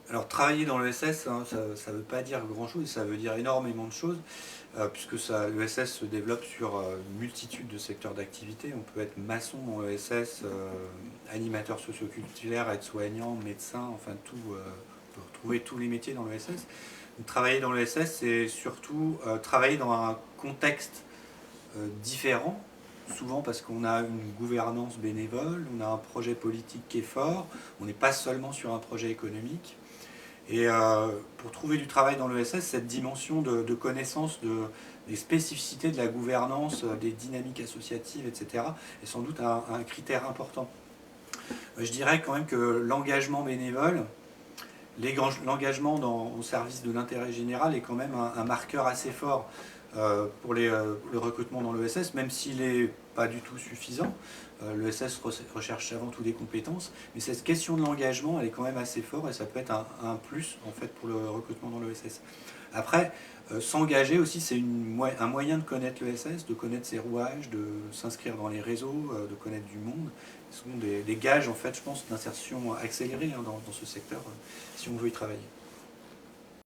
Alors travailler dans l'ESS, hein, ça ne veut pas dire grand-chose, ça veut dire énormément de choses, puisque l'ESS se développe sur une multitude de secteurs d'activité. On peut être maçon dans l'ESS, animateur socioculturel, aide-soignant, médecin, enfin tout, on peut retrouver tous les métiers dans l'ESS. Travailler dans l'ESS, c'est surtout travailler dans un contexte différent, souvent parce qu'on a une gouvernance bénévole, on a un projet politique qui est fort, on n'est pas seulement sur un projet économique. Et pour trouver du travail dans l'ESS, cette dimension de connaissance des spécificités de la gouvernance, des dynamiques associatives, etc., est sans doute un critère important. Je dirais quand même que l'engagement bénévole, l'engagement au service de l'intérêt général est quand même un marqueur assez fort pour le recrutement dans l'ESS, même s'il n'est pas du tout suffisant. L'ESS recherche avant tout des compétences, mais cette question de l'engagement, elle est quand même assez forte et ça peut être un plus en fait pour le recrutement dans l'ESS. Après, s'engager aussi, c'est un moyen de connaître l'ESS, de connaître ses rouages, de s'inscrire dans les réseaux, de connaître du monde. Ce sont des gages, en fait, je pense, d'insertion accélérée hein, dans ce secteur, si on veut y travailler.